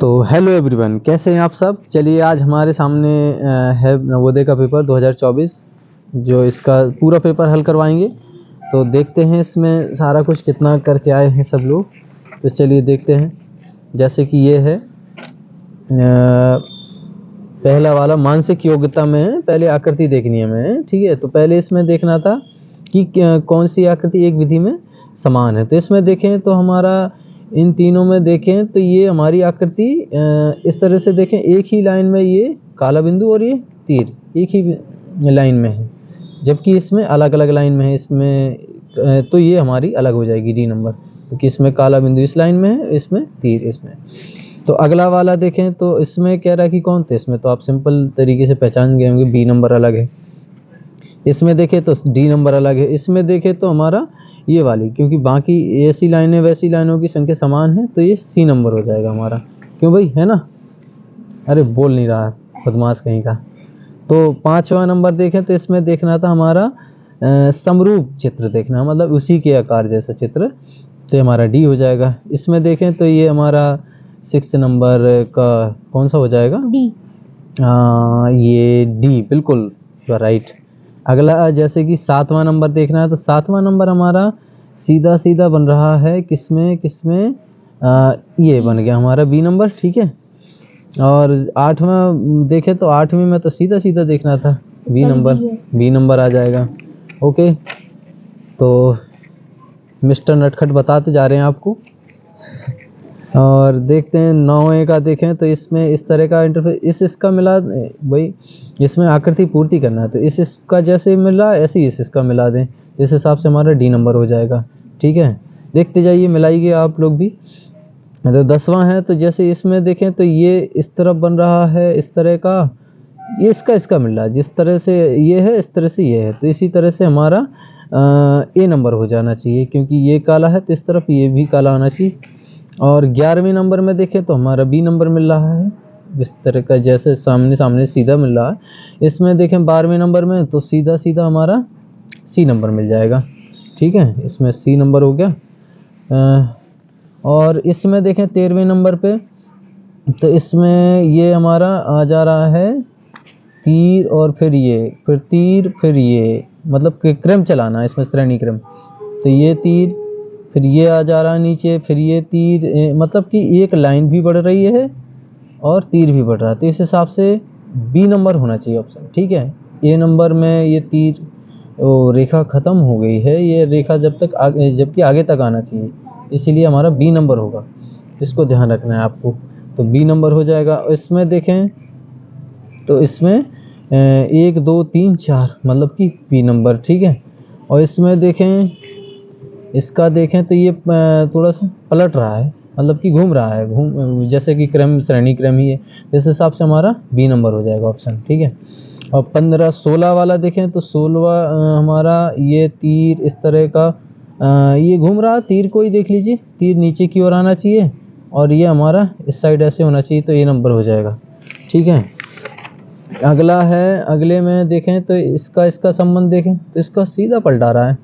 तो hello everyone, कैसे हैं आप सब। चलिए आज हमारे सामने है नवोदय का पेपर 2024, जो इसका पूरा पेपर हल करवाएंगे। तो देखते हैं इसमें सारा कुछ कितना करके आए हैं सब लोग। तो चलिए देखते हैं। जैसे कि ये है पहला वाला मानसिक योग्यता में है, पहले आकृति देखनी है हमें, ठीक है। तो पहले इसमें देखना था कि कौन सी आकृति एक विधि में समान है। तो इसमें देखें तो हमारा इन तीनों में देखें तो ये हमारी आकृति इस तरह से देखें, एक ही लाइन में ये काला बिंदु और ये तीर एक ही लाइन में है, जबकि इसमें अलग अलग लाइन में है। इसमें तो ये हमारी अलग हो जाएगी डी नंबर, क्योंकि इसमें काला बिंदु इस लाइन में है, इसमें तीर इसमें। तो अगला वाला देखें तो इसमें कह रहा है कि कौन थे इसमें, तो आप सिंपल तरीके से पहचान गए होंगे, बी नंबर अलग है। इसमें देखें तो डी नंबर अलग है। इसमें देखें तो हमारा ये वाली, क्योंकि बाकी ऐसी लाइनें वैसी लाइनों की संख्या समान है, तो ये सी नंबर हो जाएगा हमारा। क्यों भाई, है ना। अरे बोल नहीं रहा, बदमाश कहीं का। तो 5वां नंबर देखें तो इसमें देखना था हमारा समरूप चित्र देखना, मतलब उसी के आकार जैसा चित्र, तो हमारा डी हो जाएगा। इसमें देखें तो ये हमारा 6 नंबर का कौन सा हो जाएगा, डी। ये डी, बिल्कुल राइट। अगला जैसे कि 7वां नंबर देखना है, तो 7वां नंबर हमारा सीधा सीधा बन रहा है किसमें किसमें, ये बन गया हमारा बी नंबर, ठीक है। और 8वां देखें तो 8वीं में तो सीधा सीधा देखना था, बी नंबर आ जाएगा। ओके, तो मिस्टर नटखट बताते जा रहे हैं आपको। और देखते हैं 9वें का देखें तो इसमें इस तरह का इंटरफेस, इसका मिला भाई, इसमें आकृति पूर्ति करना है, तो इसका जैसे मिला ऐसे ही इसका मिला दें, इस हिसाब से हमारा डी नंबर हो जाएगा, ठीक है। देखते जाइए, मिलाइए आप लोग भी। तो 10वां है, तो जैसे इसमें देखें तो ये इस तरफ बन रहा है इस तरह का, ये इसका मिल रहा है, जिस तरह से ये है इस तरह से ये है, तो इसी तरह से हमारा ए नंबर हो जाना चाहिए, क्योंकि ये काला है तो इस तरफ ये भी काला आना चाहिए। और 11वें नंबर में देखें तो हमारा बी नंबर मिल रहा है इस तरह का, जैसे सामने सामने सीधा मिल रहा है। इसमें देखें 12वें नंबर में तो सीधा सीधा हमारा सी नंबर मिल जाएगा, ठीक है। इसमें सी नंबर हो गया। और इसमें देखें 13वें नंबर पे, तो इसमें ये हमारा आ जा रहा है तीर और फिर ये, फिर तीर, फिर ये, मतलब क्रम चलाना है इसमें, श्रेणी क्रम। तो ये तीर, फिर ये आ जा रहा है नीचे, फिर ये तीर, मतलब कि एक लाइन भी बढ़ रही है और तीर भी बढ़ रहा है, तो इस हिसाब से बी नंबर होना चाहिए ऑप्शन, ठीक है। ए नंबर में ये तीर, वो रेखा खत्म हो गई है, ये रेखा जबकि आगे तक आना चाहिए, इसीलिए हमारा बी नंबर होगा, इसको ध्यान रखना है आपको। तो बी नंबर हो जाएगा। इसमें देखें तो इसमें 1 2 3 4 मतलब कि बी नंबर, ठीक है। और इसमें देखें, इसका देखें तो ये थोड़ा सा पलट रहा है, मतलब कि घूम रहा है, जैसे कि क्रम श्रेणी क्रम ही है, इस हिसाब से हमारा बी नंबर हो जाएगा ऑप्शन, ठीक है। और 15 16 वाला देखें तो 16वां हमारा ये तीर इस तरह का, ये घूम रहा, तीर को ही देख लीजिए, तीर नीचे की ओर आना चाहिए और ये हमारा इस साइड ऐसे होना चाहिए, तो ये नंबर हो जाएगा, ठीक है। अगला है, अगले में देखें तो इसका संबंध देखें तो इसका सीधा पलटा रहा है,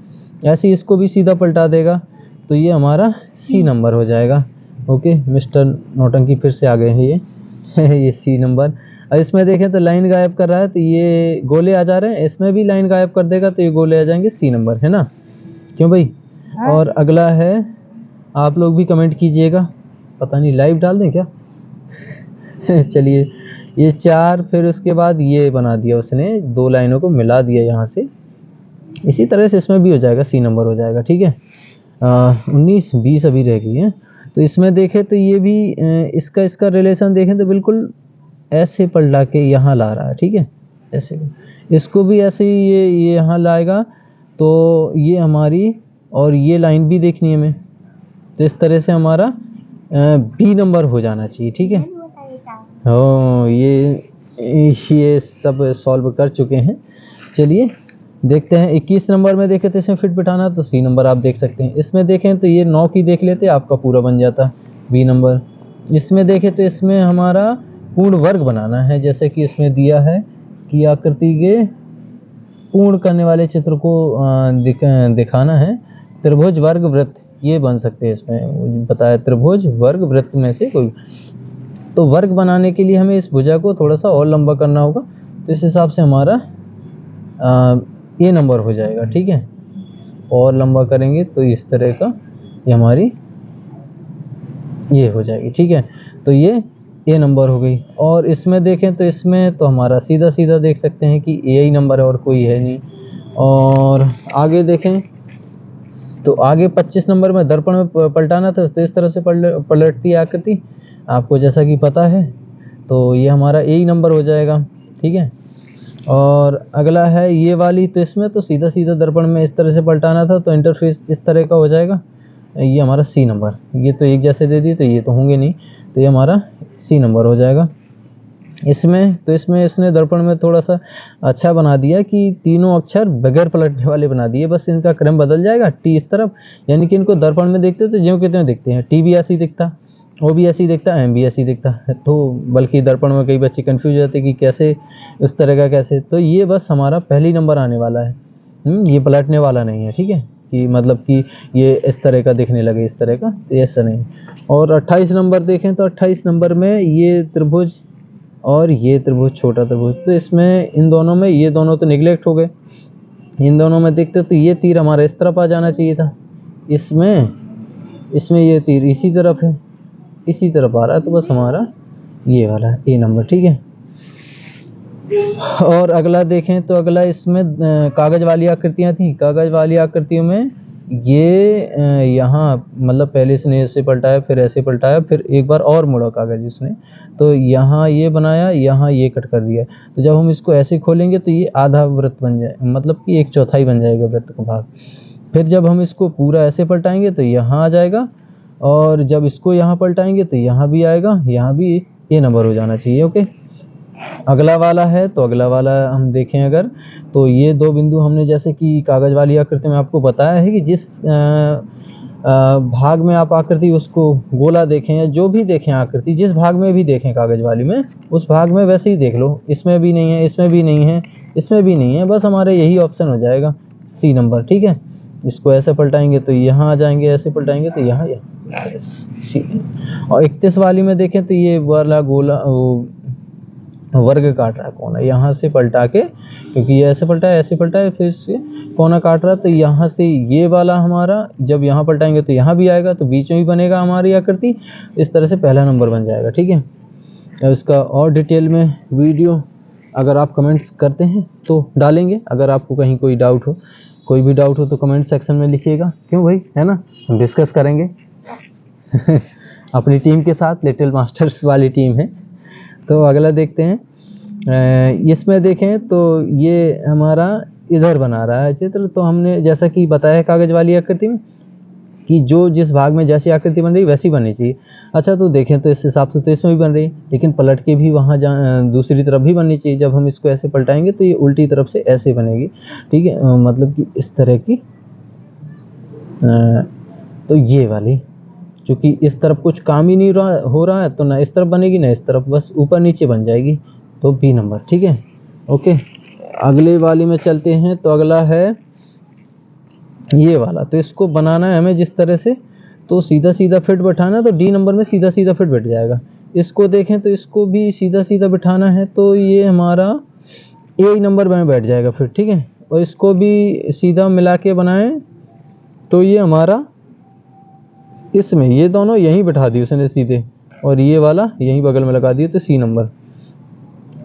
ऐसे ही इसको भी सीधा पलटा देगा, तो ये हमारा सी नंबर हो जाएगा। ओके, मिस्टर नौटंकी फिर से आ गए हैं ये ये सी नंबर। अब इसमें देखें तो लाइन गायब कर रहा है, तो ये गोले आ जा रहे हैं, इसमें भी लाइन गायब कर देगा तो ये गोले आ जाएंगे, सी नंबर, है ना। क्यों भाई। और अगला है, आप लोग भी कमेंट कीजिएगा, पता नहीं लाइव डाल दें क्या चलिए, ये 4, फिर उसके बाद ये बना दिया उसने, 2 लाइनों को मिला दिया यहाँ से, इसी तरह से इसमें भी हो जाएगा, सी नंबर हो जाएगा, ठीक है। 19 20 अभी रह गई है। तो इसमें देखें तो ये भी इसका रिलेशन देखें तो बिल्कुल ऐसे पलटा के यहाँ ला रहा है, ठीक है, ऐसे। इसको भी ऐसे ही ये यहाँ लाएगा, तो ये हमारी, और ये लाइन भी देखनी है हमें, तो इस तरह से हमारा बी नंबर हो जाना चाहिए, ठीक है। ये सब सॉल्व कर चुके हैं। चलिए देखते हैं 21 नंबर में देखें तो इसमें फिट बिठाना, तो सी नंबर आप देख सकते हैं। इसमें देखें तो ये 9 की देख लेते, आपका पूरा बन जाता बी नंबर। इसमें देखें तो इसमें हमारा पूर्ण वर्ग बनाना है, जैसे कि इसमें दिया है कि आकृति के पूर्ण करने वाले चित्र को दिखाना है, त्रिभुज वर्ग वृत्त, ये बन सकते हैं, इसमें बताया त्रिभुज वर्ग वृत्त में से कोई। तो वर्ग बनाने के लिए हमें इस भुजा को थोड़ा सा और लंबा करना होगा, तो इस हिसाब से हमारा ये नंबर हो जाएगा। ठीक है, और लंबा करेंगे तो इस तरह का ये हमारी ये हो जाएगी। ठीक है, तो ये नंबर हो गई। और इसमें देखें तो इसमें तो हमारा सीधा सीधा देख सकते हैं कि यही नंबर है और कोई है नहीं। और आगे देखें तो आगे 25 नंबर में दर्पण में पलटाना था, तो इस तरह से पलटती है आकृति, आपको जैसा कि पता है। तो ये हमारा यही नंबर हो जाएगा। ठीक है, और अगला है ये वाली, तो इसमें तो सीधा सीधा दर्पण में इस तरह से पलटाना था, तो इंटरफेस इस तरह का हो जाएगा। ये हमारा सी नंबर, ये तो एक जैसे दे दी तो ये तो होंगे नहीं, तो ये हमारा सी नंबर हो जाएगा। इसमें तो इसमें इसने दर्पण में थोड़ा सा अच्छा बना दिया कि तीनों अक्षर बगैर पलटने वाले बना दिए, बस इनका क्रम बदल जाएगा। टी इस तरफ, यानी कि इनको दर्पण में देखते तो ज्यों के त्यों दिखते हैं। टी भी ऐसे ही दिखता, ओ भी ऐसे ही दिखता, एम भी ऐसे ही दिखता है। तो बल्कि दर्पण में कई बच्चे कंफ्यूज हो जाते हैं कि कैसे उस तरह का कैसे, तो ये बस हमारा पहली नंबर आने वाला है। ये पलटने वाला नहीं है। ठीक है, कि मतलब कि ये इस तरह का दिखने लगे, इस तरह का, तो ऐसा नहीं। और 28 नंबर देखें तो 28 नंबर में ये त्रिभुज और ये त्रिभुज, छोटा त्रिभुज, तो इसमें इन दोनों में ये दोनों तो निगलेक्ट हो गए। इन दोनों में देखते तो ये तीर हमारा इस तरफ आ जाना चाहिए था, इसमें ये तीर इसी तरफ है, इसी तरफ आ रहा है, तो बस हमारा ये वाला है ए नंबर। ठीक है, और अगला देखें तो अगला इसमें कागज वाली आकृतियां थी। कागज वाली आकृतियों में ये यहाँ मतलब पहले इसने ऐसे पलटाया, फिर ऐसे पलटाया, फिर एक बार और मुड़ा कागज इसने, तो यहाँ ये बनाया, यहाँ ये कट कर दिया। तो जब हम इसको ऐसे खोलेंगे तो ये आधा वृत्त बन जाए, मतलब कि 1/4 बन जाएगा वृत्त का भाग। फिर जब हम इसको पूरा ऐसे पलटाएंगे तो यहाँ आ जाएगा, और जब इसको यहाँ पलटाएंगे तो यहाँ भी आएगा, यहाँ भी ये नंबर हो जाना चाहिए। ओके, अगला वाला है, तो अगला वाला हम देखें अगर, तो ये दो बिंदु हमने जैसे कि कागज वाली आकृति में आपको बताया है कि जिस भाग में आप आकृति उसको गोला देखें या जो भी देखें आकृति, जिस भाग में भी देखें कागज वाली में, उस भाग में वैसे ही देख लो। इसमें भी नहीं है, इसमें भी नहीं है, इसमें भी नहीं है, बस हमारे यही ऑप्शन हो जाएगा सी नंबर। ठीक है, इसको ऐसे पलटाएंगे तो यहाँ आ जाएंगे, ऐसे पलटाएंगे तो यहाँ सी। और 31 वाली में देखें तो ये वाला गोला वर्ग काट रहा है कोना, यहाँ से पलटा के, क्योंकि ये ऐसे पलटा है, ऐसे पलटा है, फिर से कोना काट रहा है, तो यहाँ से ये वाला हमारा जब यहाँ पलटाएंगे तो यहाँ भी आएगा, तो बीच में भी बनेगा हमारी आकृति। इस तरह से पहला नंबर बन जाएगा। ठीक है, अब इसका और डिटेल में वीडियो अगर आप कमेंट्स करते हैं तो डालेंगे। अगर आपको कहीं कोई डाउट हो, कोई भी डाउट हो तो कमेंट सेक्शन में लिखिएगा, क्यों भाई, है ना, हम डिस्कस करेंगे अपनी टीम के साथ, लिटिल मास्टर्स वाली टीम है। तो अगला देखते हैं, इसमें देखें तो ये हमारा इधर बना रहा है चित्र। तो हमने जैसा कि बताया कागज वाली आकृति में कि जो जिस भाग में जैसी आकृति बन रही वैसी बननी चाहिए। अच्छा, तो देखें तो इस हिसाब से तो इसमें भी बन रही है, लेकिन पलट के भी वहाँ दूसरी तरफ भी बननी चाहिए। जब हम इसको ऐसे पलटाएंगे तो ये उल्टी तरफ से ऐसे बनेगी। ठीक है, मतलब कि इस तरह की, तो ये वाली क्योंकि इस तरफ कुछ काम ही नहीं हो रहा है, तो ना इस तरफ बनेगी ना इस तरफ, बस ऊपर नीचे बन जाएगी, तो बी नंबर। ठीक है, ओके, अगले वाली में चलते हैं। तो अगला है ये वाला, तो इसको बनाना है हमें जिस तरह से, तो सीधा सीधा फिट बैठाना, तो डी नंबर में सीधा सीधा फिट बैठ जाएगा। इसको देखें तो इसको भी सीधा सीधा बिठाना है, तो ये हमारा ए नंबर में बैठ जाएगा फिर। ठीक है, और इसको भी सीधा मिला के बनाएं तो ये हमारा, इसमें ये दोनों यहीं बैठा दिए उसने सीधे, और ये वाला यहीं बगल में लगा दिए, तो सी नंबर।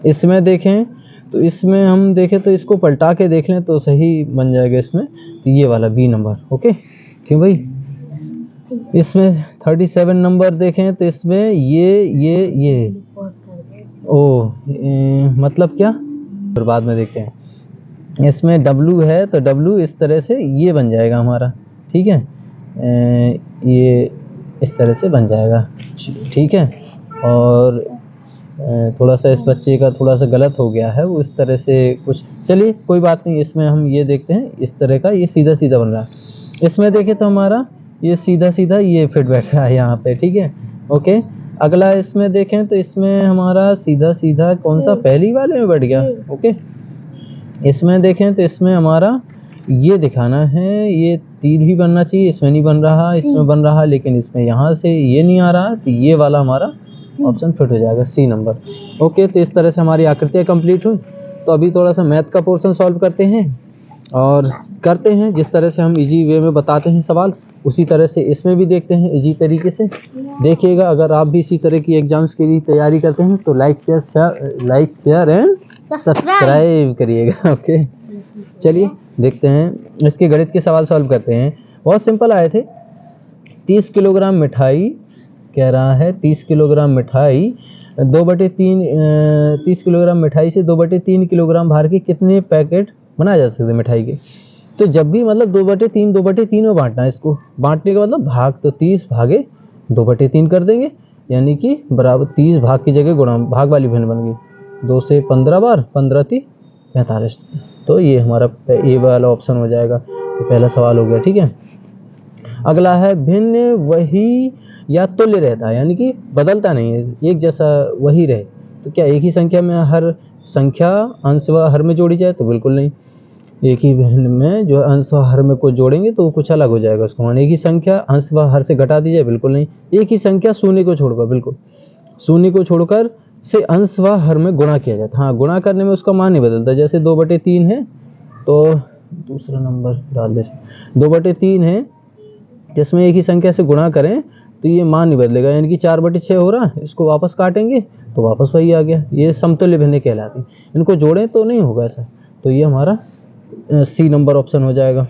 इसमें देखें तो इसमें हम देखें तो इसको पलटा के देख लें तो सही बन जाएगा इसमें, तो ये वाला बी नंबर। ओके, क्यों भाई, इसमें 37 नंबर देखें तो इसमें ये मतलब क्या, फिर बाद में देखते हैं। इसमें W है, तो W इस तरह से ये बन जाएगा हमारा। ठीक है, ये इस तरह से बन जाएगा। ठीक है, और थोड़ा सा इस बच्चे का थोड़ा सा गलत हो गया है, वो इस तरह से कुछ, चलिए कोई बात नहीं। इसमें हम ये देखते हैं, इस तरह का ये सीधा सीधा बन रहा है। इसमें देखें तो हमारा ये सीधा सीधा ये फिट बैठ रहा है यहाँ पे। ठीक है, ओके, अगला इसमें देखें तो इसमें हमारा सीधा सीधा कौन सा, पहली वाले में बैठ गया। ओके, इसमें देखें तो इसमें हमारा ये दिखाना है, ये तीर भी बनना चाहिए, इसमें नहीं बन रहा, इसमें बन रहा, लेकिन इसमें यहाँ से ये नहीं आ रहा, तो ये वाला हमारा ऑप्शन फिट हो जाएगा सी नंबर। ओके, तो इस तरह से हमारी आकृतियाँ कंप्लीट हुई। तो अभी थोड़ा सा मैथ का पोर्शन सॉल्व करते हैं और करते हैं जिस तरह से हम इजी वे में बताते हैं सवाल, उसी तरह से इसमें भी देखते हैं इजी तरीके से। देखिएगा, अगर आप भी इसी तरह की एग्जाम्स के लिए तैयारी करते हैं तो लाइक शेयर एंड सब्सक्राइब करिएगा। ओके, चलिए देखते हैं इसके गणित के सवाल सॉल्व करते हैं। बहुत सिंपल आए थे। 30 किलोग्राम मिठाई कह रहा है, 30 किलोग्राम मिठाई 30 किलोग्राम मिठाई से 2/3 किलोग्राम भार के कितने पैकेट बनाए जा सकते हैं मिठाई के। तो जब भी मतलब 2/3 में बांटना है इसको। बांटने का मतलब भाग, तो 30 भागे 2/3 कर देंगे, यानी कि बराबर 30 भाग की जगह गुणा, भाग वाली भिन्न बन गई। 2 से 15 बार, 15 × 3 = 45। तो ये हमारा ए वाला ऑप्शन हो जाएगा। ये पहला सवाल हो गया, ठीक है। अगला है भिन्न वही या तुल्य रहता है, यानी कि बदलता नहीं है, एक जैसा वही रहे। तो क्या एक ही संख्या में हर संख्या अंश व हर में जोड़ी जाए? तो बिल्कुल नहीं। एक ही भिन्न में जो अंश व हर में को जोड़ेंगे तो कुछ अलग हो जाएगा उसको। एक ही संख्या अंश व हर से घटा दी जाए? बिल्कुल नहीं। एक ही संख्या शून्य को छोड़कर, बिल्कुल शून्य को छोड़कर से अंश व हर में गुणा किया जाता है। हाँ, गुणा करने में उसका मान नहीं बदलता। जैसे 2/3 है तो दूसरा नंबर डाल दे, 2/3 है जिसमें एक ही संख्या से गुणा करें तो ये मान नहीं बदलेगा, यानी कि 4/6 हो रहा है, इसको वापस काटेंगे तो वापस वही आ गया। ये समतुल्य भिन्न कहलाती है। इनको जोड़ें तो नहीं होगा ऐसा। तो ये हमारा सी नंबर ऑप्शन हो जाएगा।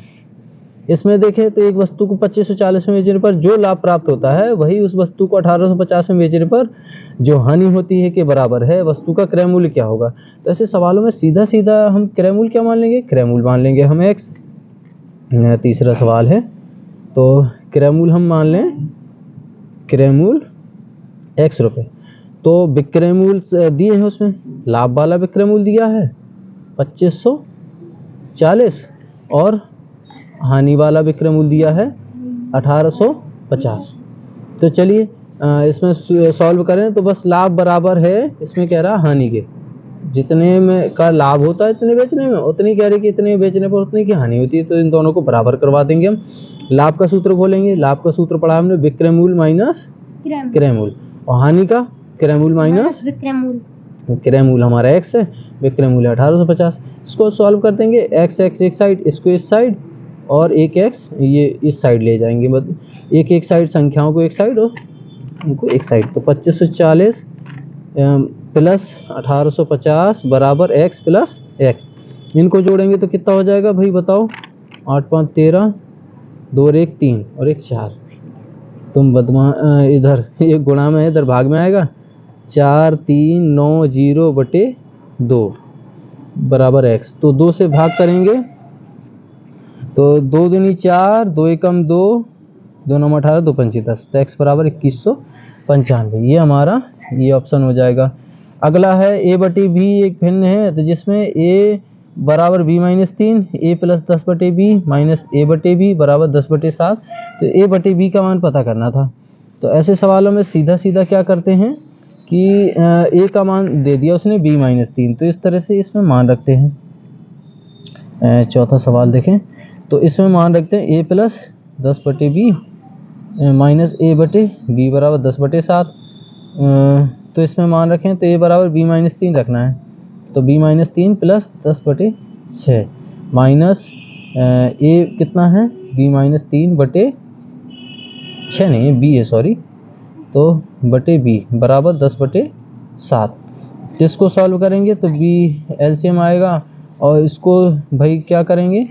इसमें देखें तो एक वस्तु को 2540 में बेचने पर जो लाभ प्राप्त होता है वही उस वस्तु को 1850 में बेचने पर जो हानि होती है के बराबर है। वस्तु का क्रय मूल्य क्या होगा? तो ऐसे सवालों में सीधा सीधा हम क्रय मूल्य क्या मान लेंगे? क्रय मूल्य मान लेंगे हम एक्स। तीसरा सवाल है तो क्रय मूल्य हम मान लें, क्रय मूल्य x रुपये। तो विक्रय मूल्य दिए हैं, उसमें लाभ वाला विक्रय मूल्य दिया है 2540 और हानि वाला विक्रय मूल्य दिया है 1850। तो चलिए इसमें सॉल्व करें तो बस लाभ बराबर है, इसमें कह रहा हानि के, जितने में का लाभ होता है इतने बेचने में, उतनी कह रही कि इतने बेचने पर उतनी की हानि होती है। तो इन दोनों को बराबर करवा देंगे हम। लाभ का सूत्र खोलेंगे, लाभ का सूत्र पढ़ा हमने, विक्रय मूल्य माइनस क्रय मूल्य, और हानि का क्रय मूल्य माइनस विक्रय मूल्य। क्रय मूल्य हमारा x है, विक्रय मूल्य 1850। इसको सॉल्व कर देंगे, x एक साइड, इसको इस साइड, और एक x ये इस साइड ले जाएंगे। मतलब एक साइड संख्याओं को एक साइड और उनको एक साइड। तो 2540 प्लस 1850 बराबर x प्लस x। इनको जोड़ेंगे तो कितना हो जाएगा भाई बताओ? 8 5 13, 2 और 1 3 और 1 4। तुम बदमा इधर ये गुणा में है, इधर भाग में आएगा। 4 3 9 0/2 बराबर x। तो 2 से भाग करेंगे तो 2 दूनी 4, 2 एकम 2, 2 9 18, 2 पंची 10। तो x बराबर 2195। ये हमारा ये ऑप्शन हो जाएगा। अगला है a/b एक भिन्न है, तो जिसमें a बराबर b-3, a plus 10/b minus a/b बराबर 10/7। तो a/b का मान पता करना था। तो ऐसे सवालों में सीधा सीधा क्या करते हैं कि a का मान दे दिया उसने b-3, तो इस तरह से इसमें मान रखते हैं। चौथा सवाल देखें तो इसमें मान रखते हैं a plus 10/b minus a/b बराबर 10/7। तो इसमें मान रखें तो a बराबर b-3 रखना है। तो b-3 प्लस 10/6 माइनस a कितना है? b-3/6 नहीं है, b है, सॉरी। तो बटे b बराबर 10/7। इसको सॉल्व करेंगे तो b एलसीएम आएगा, और इसको भाई क्या करेंगे,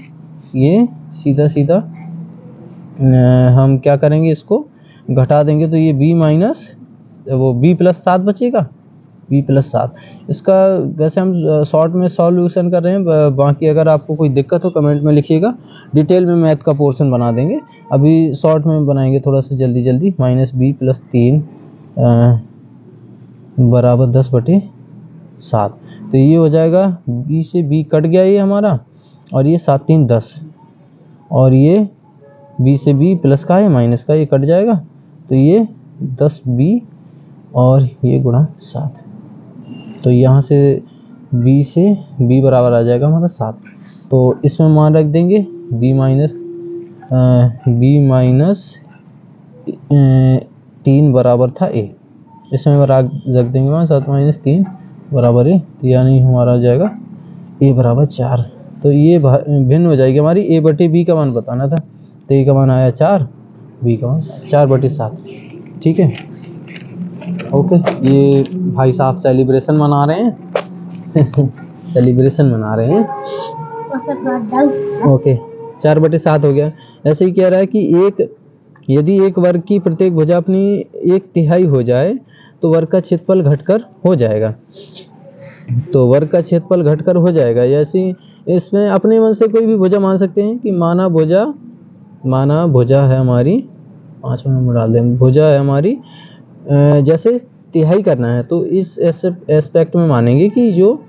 ये सीधा सीधा हम क्या करेंगे, इसको घटा देंगे तो ये b माइनस वो b प्लस 7 बचेगा, b प्लस 7। इसका वैसे हम शॉर्ट में सॉल्यूशन कर रहे हैं, बाकी अगर आपको कोई दिक्कत हो कमेंट में लिखिएगा, डिटेल में मैथ का पोर्शन बना देंगे। अभी शॉर्ट में बनाएंगे थोड़ा सा जल्दी जल्दी। माइनस b प्लस 3 बराबर 10/7। तो ये हो जाएगा, b से b कट गया ये हमारा, और ये 7 3 10, और ये b से b प्लस का है माइनस का, ये कट जाएगा। तो ये 10b और ये गुणा 7। तो यहाँ से b से b बराबर आ जाएगा हमारा 7। तो इसमें मान रख देंगे b माइनस 3 बराबर था a। इसमें रख देंगे वहाँ 7 - 3 बराबर है, तो यानी हमारा हो जाएगा a बराबर 4। तो ये भिन्न हो जाएगी हमारी। a बटे b का मान बताना था, तो a का मान आया 4, b का मान 4/7। ठीक है, ओके। ये भाई साहब सेलिब्रेशन मना रहे हैं सेलिब्रेशन मना रहे हैं। ओके, 4/7 हो गया। ऐसे ही कह रहा है कि यदि एक वर्ग की प्रत्येक भुजा अपनी 1/3 हो जाए तो वर्ग का क्षेत्रफल घटकर हो जाएगा। तो वर्ग का क्षेत्रफल घटकर हो जाएगा। ऐसे इसमें अपने मन से कोई भी भुजा मान सकते हैं कि माना भुजा है हमारी, 5 नंबर डाल दें, भुजा है हमारी, जैसे तिहाई करना है तो इस एस्पेक्ट में मानेंगे कि जो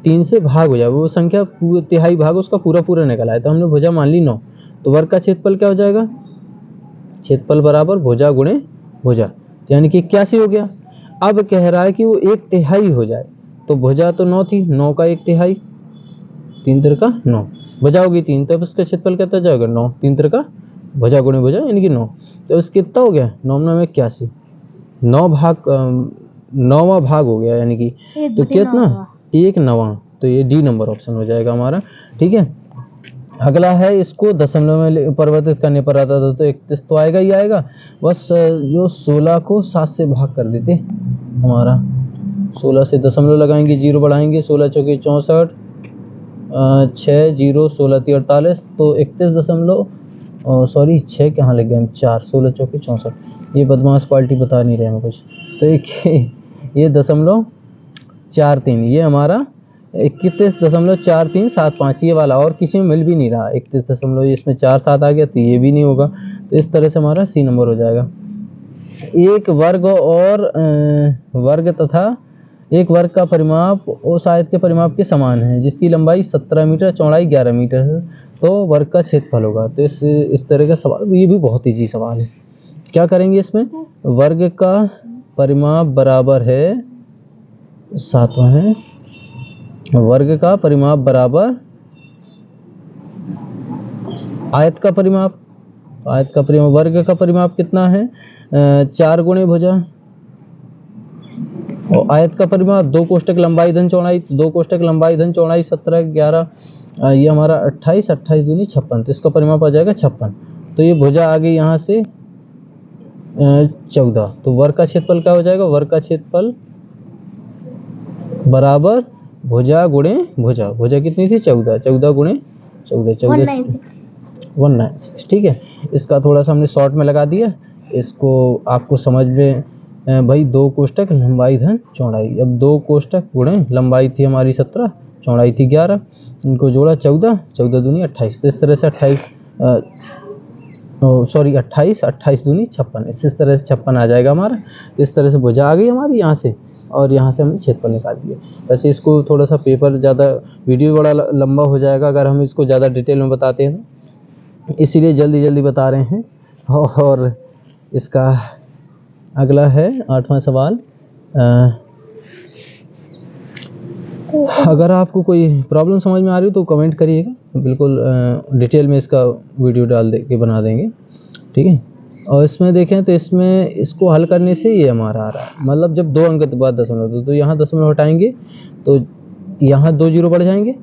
3 से भाग हो जाए, वो संख्या तिहाई भाग उसका पूरा निकल आए। तो हमने भुजा मान ली 9, तो वर्ग का क्षेत्रफल क्या हो जाएगा, क्षेत्रफल बराबर भुजा गुणे भुजा, यानी कि 81 हो गया। अब कह रहा है कि वो 1/3 हो जाए, तो भुजा तो 9 थी, 9 का 1/3, 3 तिरका 9, भुजा होगी 3, तो अब इसका क्षेत्रफल कितना जाएगा 9, 3 तिरका भुजा गुणे भुजा यानी कि 9, तो इसका कितना हो गया 9 में 81, 9वां भाग हो गया, यानी कि तो कितना 1/9, तो ये डी नंबर ऑप्शन हो जाएगा हमारा। ठीक है, अगला है इसको दशमलव में परिवर्तित करने पर आता था, तो 31 तो आएगा ही आएगा। बस जो 16 को 7 से भाग कर देते हमारा, 16 से दशमलव लगाएंगे, 0 बढ़ाएंगे, 16 चौके 64, 6 0 16 3 48, तो 6 कहाँ लग गए हम, 4, 16 चौके 64, ये बदमाश क्वालिटी बता नहीं रहे हैं कुछ। तो ये 0.43, ये हमारा 31.4375 ये वाला, और किसी में मिल भी नहीं रहा 31 इसमें 4 7 आ गया, तो ये भी नहीं होगा। तो इस तरह से हमारा सी नंबर हो जाएगा। एक वर्ग और वर्ग तथा एक वर्ग का परिमाप उस आयत के परिमाप के समान है जिसकी लंबाई 17 मीटर, चौड़ाई 11 मीटर है, तो वर्ग का क्षेत्रफल होगा। तो इस तरह का सवाल, ये भी बहुत ईजी सवाल है। क्या करेंगे इसमें, वर्ग का परिमाप बराबर है, 7वां है, वर्ग का परिमाप बराबर आयत का परिमाप, वर्ग का परिमाप कितना है 4 गुणे भुजा, और आयत का परिमाप 2 कोष्ठक लंबाई धन चौड़ाई, 2 कोष्ठक लंबाई धन चौड़ाई 17 11, ये हमारा 28 28 दूनी 56, तो इसका परिमाप आ जाएगा 56। तो ये भुजा आ गई यहाँ से 14, तो वर्ग का क्षेत्रफल क्या हो जाएगा, वर्ग का क्षेत्रफल बराबर भुजा गुणे भुजा, भुजा कितनी थी 14, 14 गुणे 14 196। ठीक है, इसका थोड़ा सा हमने शॉर्ट में लगा दिया, इसको आपको समझ में भाई 2 कोष्ठक लंबाई धन चौड़ाई, अब 2 कोष्ठक गुणे लंबाई थी हमारी 17, चौड़ाई थी 11, इनको जोड़ा 14, 14 दूनी 28, तो इस तरह से 28 28 दूनी 56, इस तरह से 56 आ जाएगा हमारा। तो इस तरह से भुजा आ गई हमारी यहाँ से, और यहाँ से हमने क्षेत्रफल निकाल दिया। वैसे इसको थोड़ा सा पेपर ज़्यादा, वीडियो बड़ा लंबा हो जाएगा अगर हम इसको ज़्यादा डिटेल में बताते हैं, इसीलिए जल्दी जल्दी बता रहे हैं। और इसका अगला है 8वां सवाल। अगर आपको कोई प्रॉब्लम समझ में आ रही हो तो कमेंट करिएगा, बिल्कुल डिटेल में इसका वीडियो डाल के बना देंगे। ठीक है, और इसमें देखें तो इसमें इसको हल करने से ये हमारा आ रहा है, मतलब जब 2 अंक के बाद दशमलव, तो यहाँ दशमलव हटाएंगे तो यहाँ 2 0 बढ़ जाएंगे,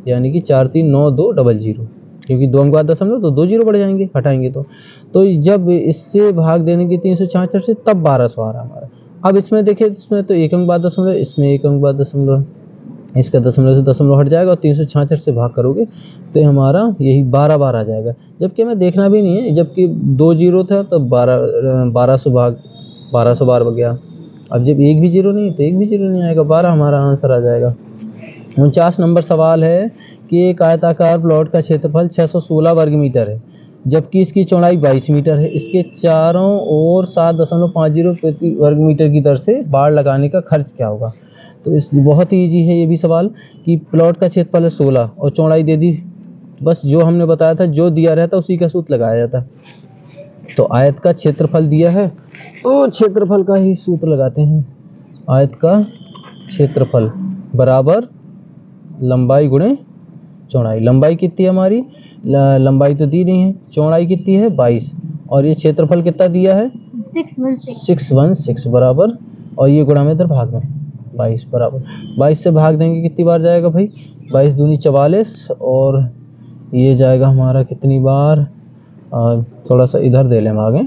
यानी कि 4 3 9 2 00, क्योंकि 2 अंक बाद दशमलव तो 2 0 बढ़ जाएंगे हटाएंगे तो जब इससे भाग देने की 366 से तब 1200 आ रहा हमारा। अब इसमें देखें, इसमें तो 1 अंक बाद दशमलव, इसमें 1 अंक बाद दशमलव, इसका दशमलव से दशमलव हट जाएगा और 366 से भाग करोगे तो हमारा यही 12 आ जाएगा, जबकि हमें देखना भी नहीं है, जबकि 2 0 था तब 1200 भाग 1200 बार हो गया। अब जब एक भी 0 नहीं तो एक भी 0 नहीं आएगा, 12 हमारा आंसर आ जाएगा। 49 नंबर सवाल है कि एक आयताकार प्लॉट का क्षेत्रफल 616 वर्ग मीटर है जबकि इसकी चौड़ाई 22 मीटर है, इसके चारों ओर 7.50 प्रति वर्ग मीटर की दर से बाड़ लगाने का खर्च क्या होगा। तो इस बहुत ही ईजी है ये भी सवाल कि प्लॉट का क्षेत्रफल है 16 और चौड़ाई दे दी, बस जो हमने बताया था, जो दिया रहता उसी का सूत्र लगाया जाता। तो आयत का क्षेत्रफल दिया है तो क्षेत्रफल का ही सूत्र लगाते हैं, आयत का क्षेत्रफल बराबर लंबाई गुणे चौड़ाई। लंबाई कितनी है हमारी, लंबाई तो दी नहीं है, चौड़ाई कितनी है 22, और ये क्षेत्रफल कितना दिया है 616 बराबर और ये गुणा में इधर भाग में 22 बराबर 22 से भाग देंगे कितनी बार जाएगा भाई, 22 दूनी 44 और ये जाएगा हमारा कितनी बार, थोड़ा सा इधर दे लें हम आगे,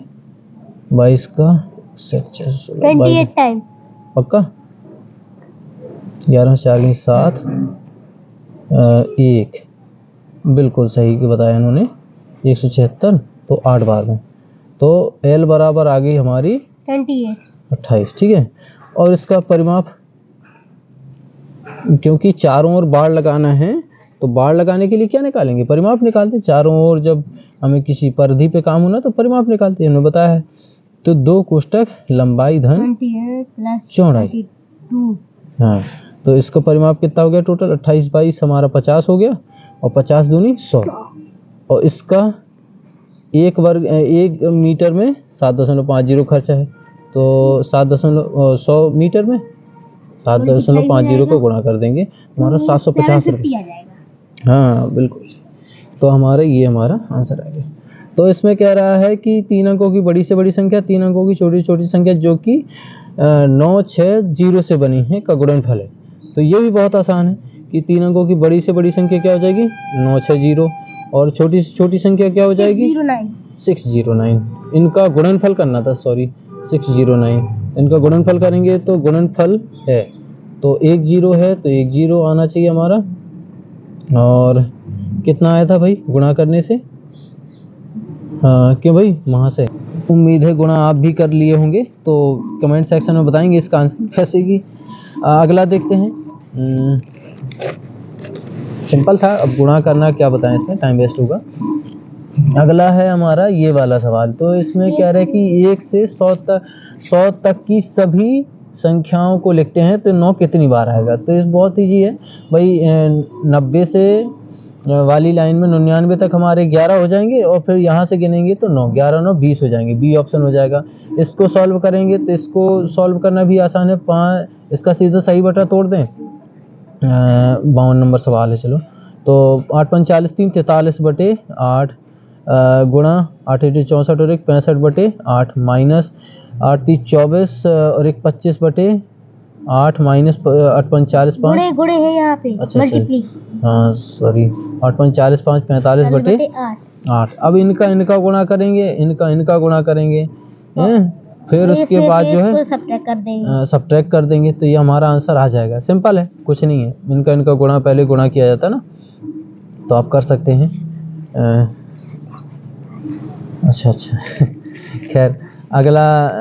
22 का 28 टाइम पक्का, 11 4 7 1 बिल्कुल सही बताया इन्होंने, 176 तो 8 बार में, तो L बराबर आ गई हमारी 28, ठीक है। और इसका परिमाप, क्योंकि चारों ओर बाड़ लगाना है तो बाड़ लगाने के लिए क्या निकालेंगे, परिमाप निकालते हैं। चारों ओर जब हमें किसी परिधि पे काम होना तो परिमाप निकालते हैं, हमने बताया है। तो 2 कोष्टक लंबाई धन चौड़ाई, हाँ, तो इसका परिमाप कितना हो गया टोटल, 28 22 हमारा 50 हो गया और 50 दूनी 100, और इसका 1 मीटर में 7.50 खर्चा है, तो 100 मीटर में 7.50 को गुणा कर देंगे, हमारा 750 रुपये। हाँ बिल्कुल, तो हमारा आंसर आ गया। तो इसमें कह रहा है कि 3 अंकों की बड़ी से बड़ी संख्या 3 अंकों की छोटी छोटी संख्या जो कि 9 6 0 से बनी है का गुणनफल है। तो ये भी बहुत आसान है कि 3 अंकों की बड़ी से बड़ी संख्या क्या हो जाएगी 9 6 0 और छोटी से छोटी संख्या क्या हो जाएगी 609। इनका गुणनफल करना था, सॉरी 609, इनका गुणनफल करेंगे तो गुणनफल है तो 1 0 है तो 1 0 आना चाहिए हमारा। और कितना आया था भाई गुणा करने से, क्यों भाई वहाँ से, उम्मीद है गुणा आप भी कर लिए होंगे, तो कमेंट सेक्शन में बताएंगे इसका आंसर कैसे की। अगला देखते हैं, सिंपल था, अब गुणा करना क्या बताएं, इसमें टाइम वेस्ट होगा। अगला है हमारा ये वाला सवाल, तो इसमें कह रहे हैं कि 1 से 100 तक की सभी संख्याओं को लिखते हैं तो 9 कितनी बार आएगा। तो इस बहुत ईजी है भाई, 90 से वाली लाइन में 99 तक हमारे 11 हो जाएंगे और फिर यहाँ से गिनेंगे तो 9 11 9 20 हो जाएंगे, बी ऑप्शन हो जाएगा। इसको सॉल्व करेंगे तो इसको सॉल्व करना भी आसान है, 5 इसका सीधा सही बटा तोड़ दें, 52 नंबर सवाल है। चलो तो 8 5 40 3 43 बटे 8 गुणा 8 8 64 और 1 65 बटे 8 माइनस 8 3 24 और 1 25 बटे 8 माइनस 8 5 40 5 गुणे है यहाँ पे, मल्टीप्ली, हाँ सॉरी 8 5 40 5 45 बटे 8। अब इनका गुणा करेंगे, इनका गुणा करेंगे, फिर उसके बाद जो है सब्ट्रैक्ट कर देंगे तो ये हमारा आंसर आ जाएगा। सिंपल है, कुछ नहीं है, इनका गुणा पहले गुणा किया जाता है ना, तो आप कर सकते हैं। अच्छा खैर अगला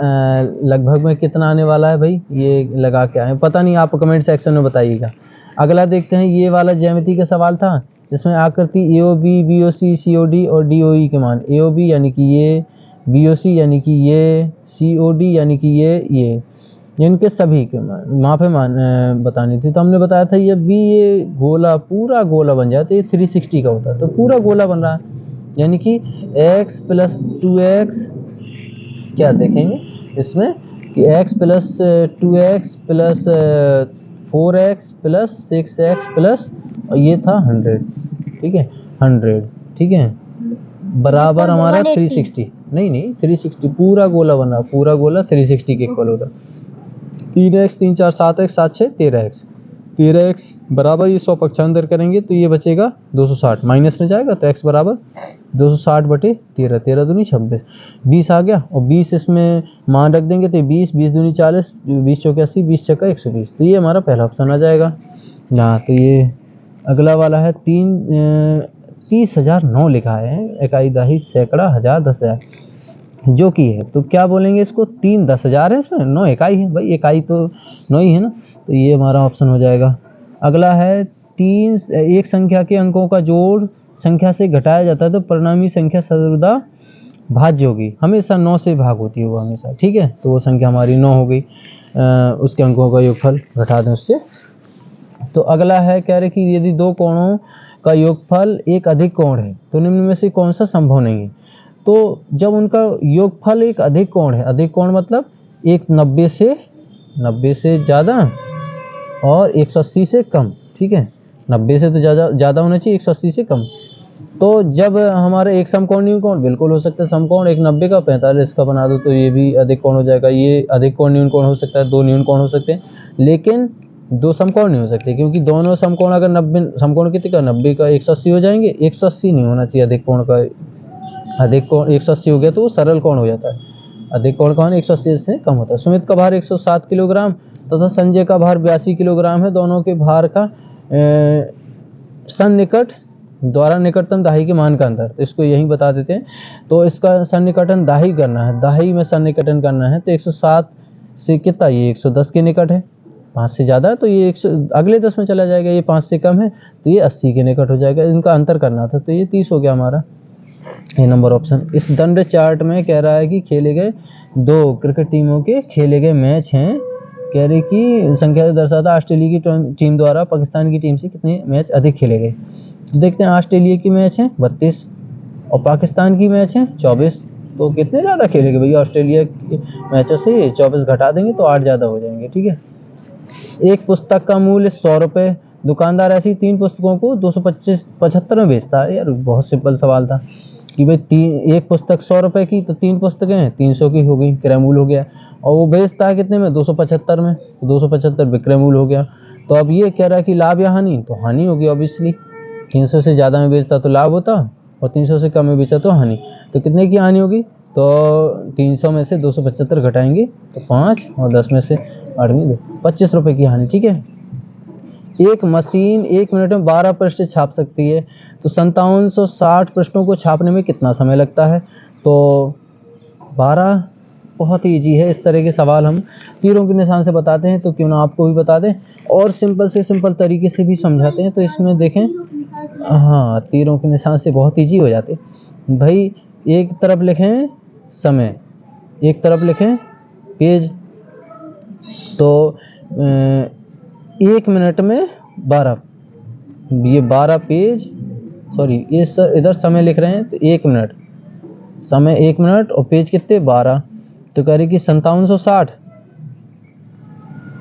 लगभग में कितना आने वाला है भाई, ये लगा के आए पता नहीं, आप कमेंट सेक्शन में बताइएगा। अगला देखते हैं, ये वाला ज्यामिति का सवाल था जिसमें आकृति AOB BOC COD और DOE के मान, AOB यानी कि ये, BOC यानी कि ये, COD यानी कि ये इनके सभी के मापे मान बतानी थी। तो हमने बताया था ये गोला पूरा गोला बन जाता है, ये 360 का होता है, तो पूरा गोला बन रहा है, यानी कि x + 2x क्या देखेंगे इसमें कि x + 2x + 4x + 6x plus और ये था 100, ठीक है 100, ठीक है बराबर हमारा 360, नहीं 360 पूरा गोला बना, पूरा गोला 360 के इक्वल होगा। 3x 3 4 7x 7 6 13x बराबर, ये 100 पक्षांतर करेंगे तो ये बचेगा 260, माइनस में जाएगा तो x बराबर 260 बटे 13, 13 दूनी 26, 20 आ गया और 20 इसमें मान रख देंगे तो 20 20 दूनी 40, 20 चौके 80, 20 छक्का 120, तो ये हमारा पहला ऑप्शन आ जाएगा। हाँ तो ये अगला वाला है 30,009 लिखा है, इकाई दही सैकड़ा हजार 10,000 जो कि है, तो क्या बोलेंगे इसको, 3 10,000 है, इसमें 9 इकाई है भाई, इकाई तो 9 ही है ना, तो ये हमारा ऑप्शन हो जाएगा। अगला है एक संख्या के अंकों का जोड़ संख्या से घटाया जाता है तो परिणामी संख्या सर्वदा भाज्य होगी, हमेशा 9 से भाग होती है वो हमेशा, ठीक है, तो वो संख्या हमारी 9 हो गई, उसके अंकों का योगफल घटा दें उससे। तो अगला है कह रहे कि यदि 2 कोणों का योगफल एक अधिक कोण है तो निम्न में से कौन सा संभव नहीं है। तो जब उनका योगफल एक अधिक कोण है, अधिक कोण मतलब एक 90 से ज़्यादा और 180 से कम, ठीक है 90 से तो ज़्यादा होना चाहिए, 180 से कम, तो जब हमारे एक समकोण न्यून कोण बिल्कुल हो सकता है समकोण, एक 90 का 45 का बना दो तो ये भी अधिक कोण हो जाएगा, ये अधिक कोण न्यून कोण हो सकता है, 2 न्यून कोण हो सकते हैं, लेकिन 2 समकोण नहीं हो सकते, क्योंकि दोनों समकोण अगर 90 समकोण कितने का 90 का 180 हो जाएंगे, 180 नहीं होना चाहिए अधिक कोण का, अधिक कोण 180 हो गया तो वो सरल कोण हो जाता है, अधिक कोण का मान 180 से कम होता है। सुमित का भार 107 किलोग्राम तथा संजय का भार 82 किलोग्राम है। दोनों के भार का सन्निकट द्वारा निकटतम दाही के मान का अंतर, तो इसको यही बता देते हैं। तो इसका सन्निकटन दाही करना है, दाही में सन्निकटन करना है, तो 107 से कितना, ये 110 के निकट है, 5 से ज़्यादा तो ये 100 अगले 10 में चला जाएगा, ये 5 से कम है तो ये 80 के निकट हो जाएगा, इनका अंतर करना था, तो ये 30 हो गया हमारा, ये नंबर ऑप्शन। इस दंड चार्ट में कह रहा है कि खेले गए 2 क्रिकेट टीमों के खेले गए मैच हैं, कह रहे कि संख्या से दर्शाता ऑस्ट्रेलिया की टीम द्वारा पाकिस्तान की टीम से कितने मैच अधिक खेले गए। देखते हैं, ऑस्ट्रेलिया की मैच है 32 और पाकिस्तान की मैच है 24, तो कितने ज़्यादा खेलेंगे भैया, ऑस्ट्रेलिया के मैचों से 24 घटा देंगे तो 8 ज़्यादा हो जाएंगे, ठीक है। एक पुस्तक का मूल्य 100 रुपये, दुकानदार ऐसी 3 पुस्तकों को 275 में बेचता है। यार बहुत सिंपल सवाल था कि भाई एक पुस्तक 100 रुपये की, तो 3 पुस्तकें हैं 300 की हो गई, क्रय मूल्य हो गया, और वो बेचता है कितने में, 275 में, तो 275 विक्रय मूल्य हो गया। तो अब ये कह रहा है कि लाभ या हानि, तो हानि होगी ऑब्वियसली, 300 से ज़्यादा में बेचता तो लाभ होता और 300 से कम में बेचा तो हानि, तो कितने की हानि होगी, तो 300 में से 275 घटाएंगे तो 5 और 10 में से 8 में 2, 25 रुपये की हानि, ठीक है। एक मशीन 1 मिनट में 12 पृष्ठ छाप सकती है, तो 5760 पृष्ठों को छापने में कितना समय लगता है, तो 12 बहुत ईजी है, इस तरह के सवाल हम तीरों के निशान से बताते हैं, तो क्यों ना आपको भी बता दें, और सिंपल से सिंपल तरीके से भी समझाते हैं। तो इसमें देखें, हाँ तीरों के निशान से बहुत ईजी हो जाते भाई। एक तरफ लिखें समय, एक तरफ लिखें पेज, तो 1 मिनट में 12, ये 12 पेज, सॉरी ये सर इधर समय लिख रहे हैं, तो 1 मिनट समय 1 मिनट और पेज कितने 12, तो कह रहे कि 5760,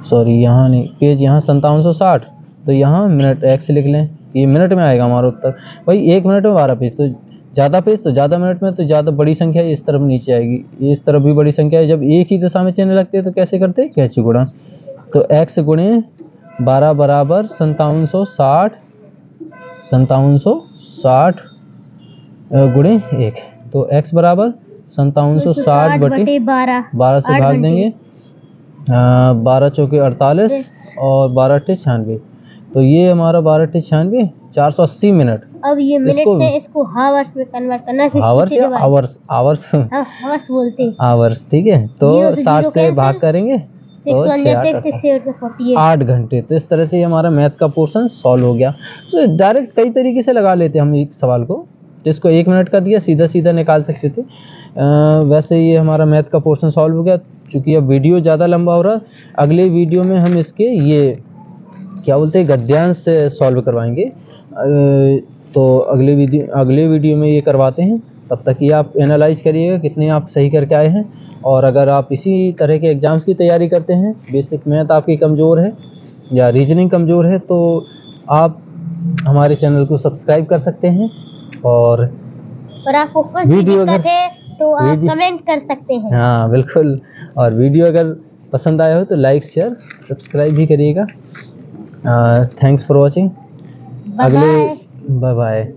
सॉरी यहाँ नहीं, पेज यहाँ 5760, तो यहाँ मिनट एक्स लिख लें, ये मिनट में आएगा हमारा उत्तर। भाई 1 मिनट में 12 पेज, तो ज़्यादा पेज तो ज़्यादा मिनट में, तो ज़्यादा बड़ी संख्या इस तरफ नीचे आएगी, इस तरफ भी बड़ी संख्या है। जब एक ही दिशा में चिन्ह लगते हैं तो कैसे करते हैं, कैंची गुणा, तो x गुणे 12 बराबर 5760 गुणे 1, तो x बराबर 5760 बटे 12 से भाग देंगे, 12 चौके 48 और 12 अट्ठे 96, तो ये हमारा 12 अट्ठे 96, 480 मिनट। अब ये मिनट से इसको हावर्स में कन्वर्ट करना है, हावर्स या आवर्स, आवर्स हावर्स बोलते हैं, आवर्स, ठीक है। तो 60 से भाग करेंगे तो 8 घंटे। तो इस तरह से हमारा मैथ का पोर्शन सॉल्व हो गया। तो डायरेक्ट कई तरीके से लगा लेते हम एक सवाल को, तो इसको 1 मिनट का दिया, सीधा सीधा निकाल सकते थे। वैसे ये हमारा मैथ का पोर्शन सॉल्व हो गया। चूँकि अब वीडियो ज़्यादा लंबा हो रहा है, अगले वीडियो में हम इसके ये क्या बोलते हैं गद्यांश से सॉल्व करवाएंगे, तो अगले वीडियो में ये करवाते हैं। तब तक ये आप एनालाइज करिएगा कितने आप सही करके आए हैं। और अगर आप इसी तरह के एग्ज़ाम्स की तैयारी करते हैं, बेसिक मैथ आपकी कमज़ोर है या रीजनिंग कमज़ोर है, तो आप हमारे चैनल को सब्सक्राइब कर सकते हैं। और आपको कुछ वीडियो दिक्कत है तो आप कमेंट कर सकते हैं। हाँ बिल्कुल, और वीडियो अगर पसंद आया हो तो लाइक शेयर सब्सक्राइब भी करिएगा। Thanks for watching. Bye bye.